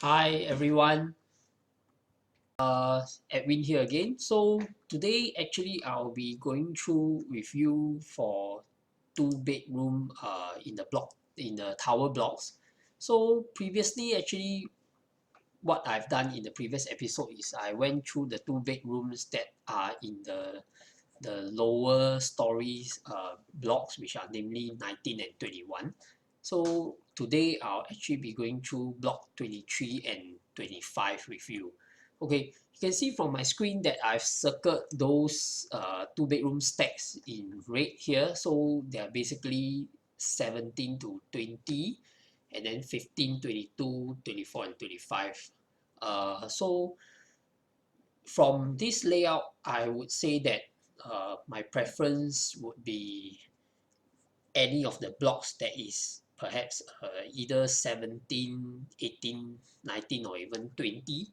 Hi everyone, Edwin here again. So today actually I'll be going through with you for two bedroom in the tower blocks. So previously actually what I've done in the previous episode is I went through the two bedrooms that are in the lower stories blocks, which are namely 19 and 21. So today I'll actually be going through block 23 and 25 with you. Okay, you can see from my screen that I've circled those two bedroom stacks in red here. So they're basically 17 to 20 and then 15, 22, 24 and 25. So from this layout, I would say that my preference would be any of the blocks that is perhaps either 17, 18, 19 or even 20.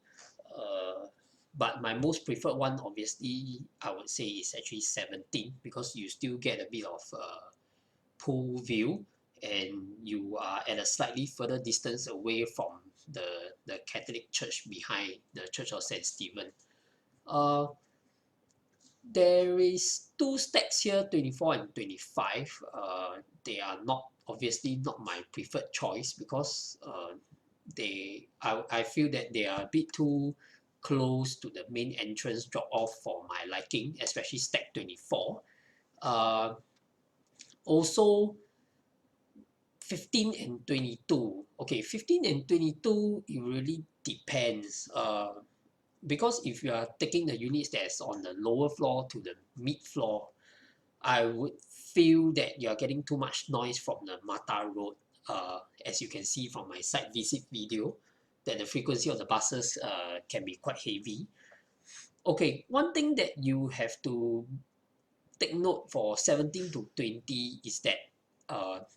Uh, but my most preferred one obviously I would say is actually 17 because you still get a bit of pool view and you are at a slightly further distance away from the Catholic church behind the Church of St. Stephen. Uh, there is two stacks here, 24 and 25. They are not obviously not my preferred choice because I feel that they are a bit too close to the main entrance drop off for my liking, especially stack 24. Uh, Also 15 and 22. Okay, 15 and 22, it really depends. Because if you are taking the units that's on the lower floor to the mid floor, I would feel that you're getting too much noise from the Mata Road. As you can see from my site visit video, that the frequency of the buses can be quite heavy. Okay, one thing that you have to take note for 17 to 20 is that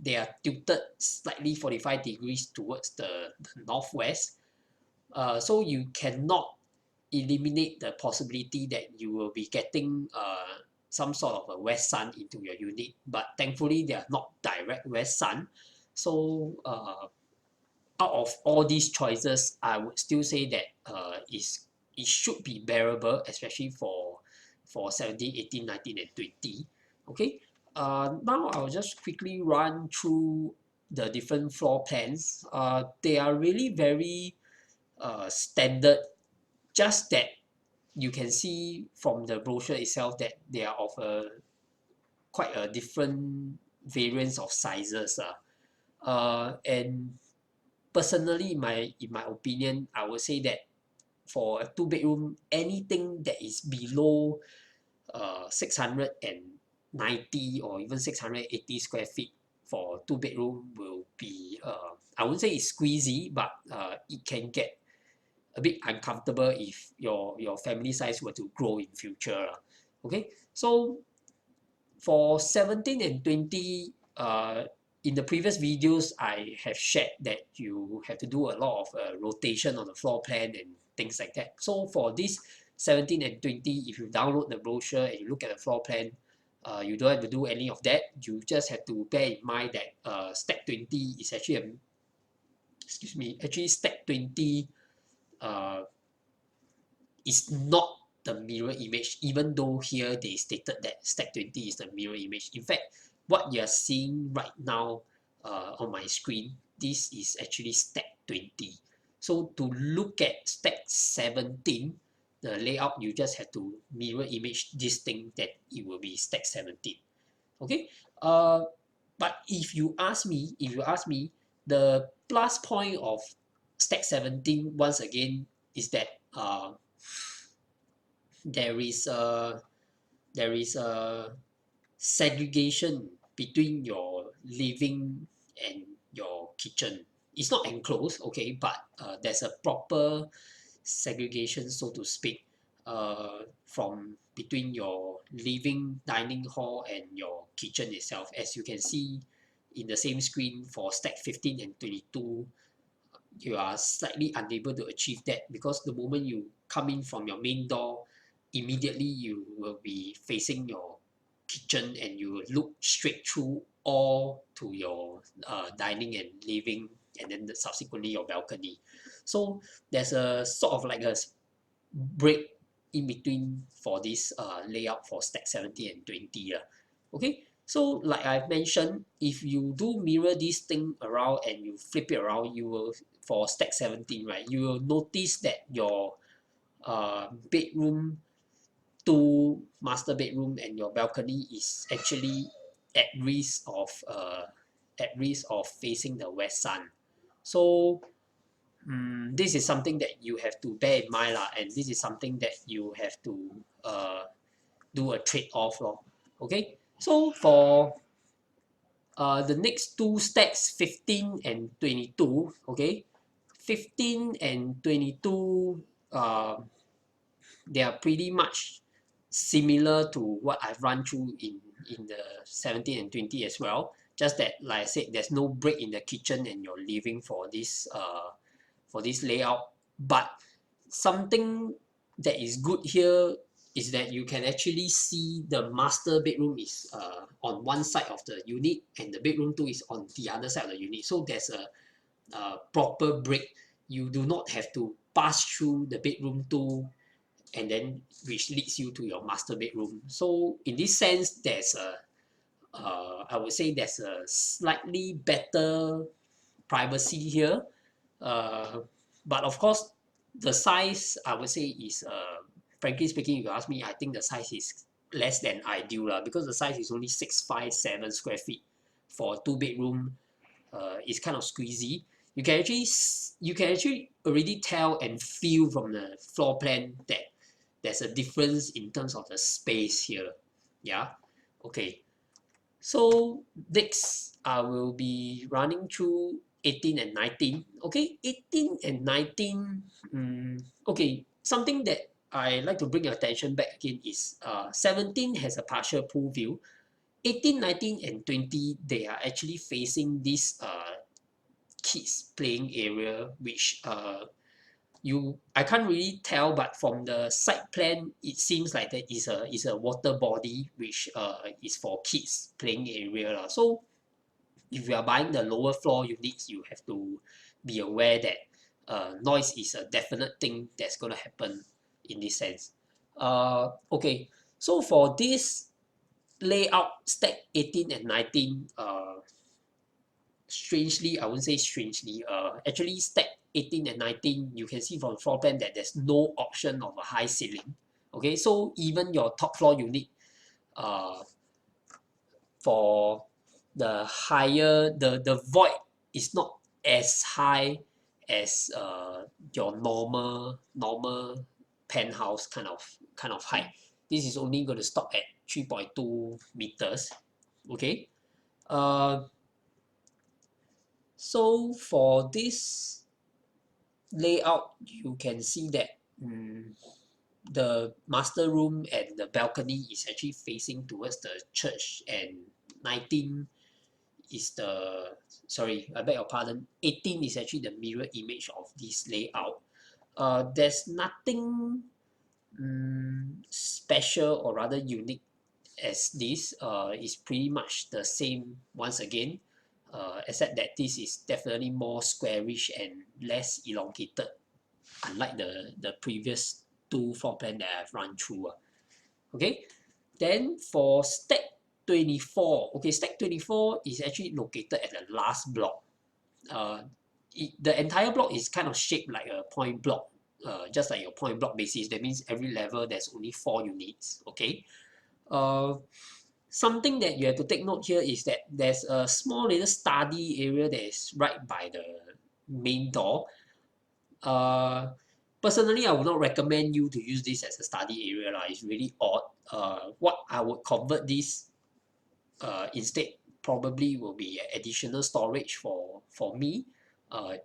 they are tilted slightly 45 degrees towards the northwest. So you cannot eliminate the possibility that you will be getting some sort of a west sun into your unit, but thankfully they are not direct west sun. So out of all these choices, I would still say that it should be bearable, especially for 17, 18, 19 and 20. Okay, now I'll just quickly run through the different floor plans. They are really very standard, just that you can see from the brochure itself that they are of a quite a different variance of sizes. And personally, in my opinion, I would say that for a two bedroom, anything that is below 690 or even 680 square feet for two bedroom will be I wouldn't say it's squeezy, but it can get a bit uncomfortable if your family size were to grow in future. Okay, so for 17 and 20, in the previous videos, I have shared that you have to do a lot of rotation on the floor plan and things like that. So for this 17 and 20, if you download the brochure and you look at the floor plan, you don't have to do any of that. You just have to bear in mind that stack 20 is actually actually stack 20 uh, is not the mirror image, even though here they stated that stack 20 is the mirror image. In fact, what you're seeing right now on my screen, this is actually stack 20. So to look at stack 17, the layout, you just have to mirror image this thing that it will be stack 17. Okay, but if you ask me, the plus point of stack 17 once again is that there is a there is a segregation between your living and your kitchen. It's not enclosed, okay, but there's a proper segregation, so to speak, from between your living dining hall and your kitchen itself. As you can see in the same screen for stack 15 and 22, you are slightly unable to achieve that because the moment you come in from your main door, immediately you will be facing your kitchen and you will look straight through all to your dining and living and then subsequently your balcony. So there's a sort of like a break in between for this layout for stack 70 and 20. Okay, so like I've mentioned, if you do mirror this thing around and you flip it around, you will, for stack 17, right, you will notice that your bedroom, master bedroom, and your balcony is actually at risk of facing the west sun. So this is something that you have to bear in mind lah, and this is something that you have to do a trade-off lor. Okay, so for the next two stacks, 15 and 22, okay, 15 and 22, they are pretty much similar to what I've run through in the 17 and 20 as well. Just that, like I said, there's no break in the kitchen and your living for this layout. But something that is good here is that you can actually see the master bedroom is on one side of the unit, and the bedroom 2 is on the other side of the unit. So there's a proper break. You do not have to pass through the bedroom 2, and then which leads you to your master bedroom. So in this sense, there's I would say there's a slightly better privacy here. But of course, the size, I would say, is frankly speaking, if you ask me, I think the size is less than ideal lah, because the size is only 657 square feet for a 2 bedroom. It's kind of squeezy. You can actually already tell and feel from the floor plan that there's a difference in terms of the space here. Yeah. Okay. So next, I will be running through 18 and 19. Okay, 18 and 19. Okay, something that I like to bring your attention back again is 17 has a partial pool view. 18, 19, and 20, they are actually facing this kids playing area, which I can't really tell, but from the site plan, it seems like that is a water body which is for kids playing area lah. So if you are buying the lower floor units, you have to be aware that noise is a definite thing that's going to happen in this sense. Okay, so for this layout stack 18 and 19, strangely, I wouldn't say strangely, actually stack 18 and 19, you can see from floor plan that there's no option of a high ceiling. Okay, so even your top floor unit, for the higher, the void is not as high as your normal penthouse kind of height. This is only going to stop at 3.2 meters. Okay, so for this layout, you can see that the master room and the balcony is actually facing towards the church, and 19 is the, sorry, I beg your pardon, 18 is actually the mirror image of this layout. There's nothing special or rather unique as this. Is pretty much the same once again, except that this is definitely more squarish and less elongated, unlike the previous two floor plan that I've run through. Okay, then for stack 24, okay, stack 24 is actually located at the last block. The entire block is kind of shaped like a point block, just like your point block basis. That means every level there's only 4 units. Okay. Something that you have to take note here is that there's a small little study area that is right by the main door. Personally, I would not recommend you to use this as a study area lah. It's really odd. What I would convert this instead probably will be additional storage for me,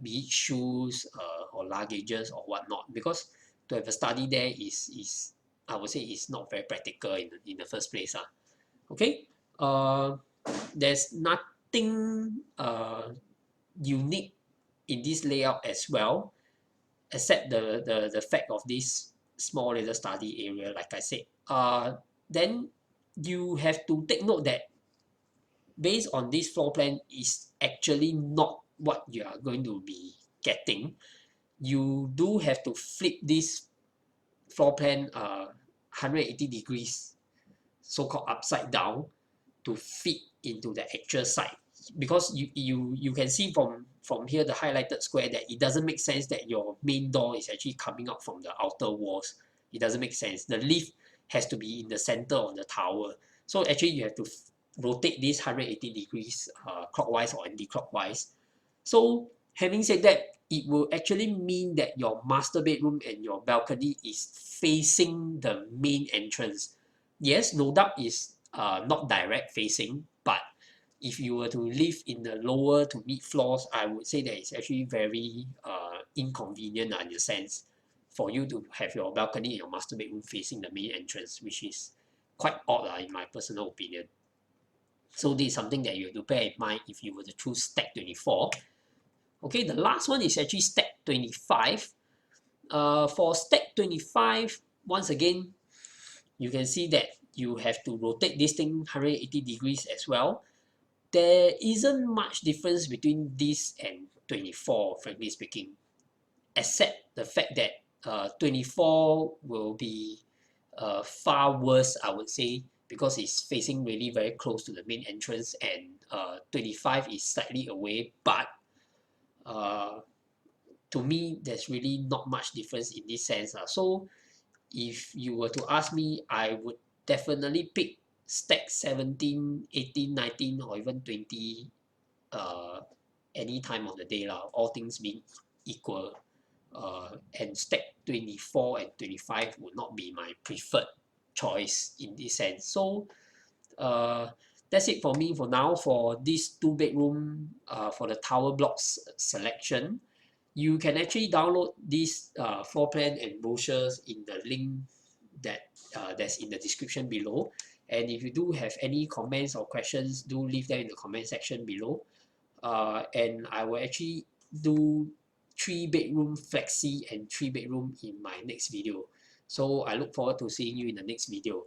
be it shoes or luggages or whatnot, because to have a study there is I would say is not very practical in the first place. Okay, there's nothing unique in this layout as well, except the fact of this small little study area, like I said. Then you have to take note that based on this floor plan is actually not what you are going to be getting, you do have to flip this floor plan 180 degrees, so-called upside down, to fit into the actual site. Because you can see from here the highlighted square that it doesn't make sense that your main door is actually coming out from the outer walls. It doesn't make sense. The lift has to be in the center of the tower. So actually you have to rotate this 180 degrees clockwise or anti-clockwise. So having said that, it will actually mean that your master bedroom and your balcony is facing the main entrance. Yes, no doubt is not direct facing, but if you were to live in the lower to mid floors, I would say that it's actually very inconvenient in a sense for you to have your balcony and your master bedroom facing the main entrance, which is quite odd in my personal opinion. So this is something that you have to bear in mind if you were to choose stack 24. Okay, the last one is actually stack 25. For stack 25, once again, you can see that you have to rotate this thing 180 degrees as well. There isn't much difference between this and 24, frankly speaking, except the fact that 24 will be far worse, I would say, because it's facing really very close to the main entrance, and 25 is slightly away, but uh, to me, there's really not much difference in this sense. So if you were to ask me, I would definitely pick stack 17, 18, 19, or even 20 uh, any time of the day, all things being equal. And stack 24 and 25 would not be my preferred choice in this sense. So uh, that's it for me for now for this 2 bedroom for the tower blocks selection. You can actually download this floor plan and brochures in the link that's in the description below. And if you do have any comments or questions, do leave them in the comment section below. And I will actually do 3 bedroom flexi and 3 bedroom in my next video. So I look forward to seeing you in the next video.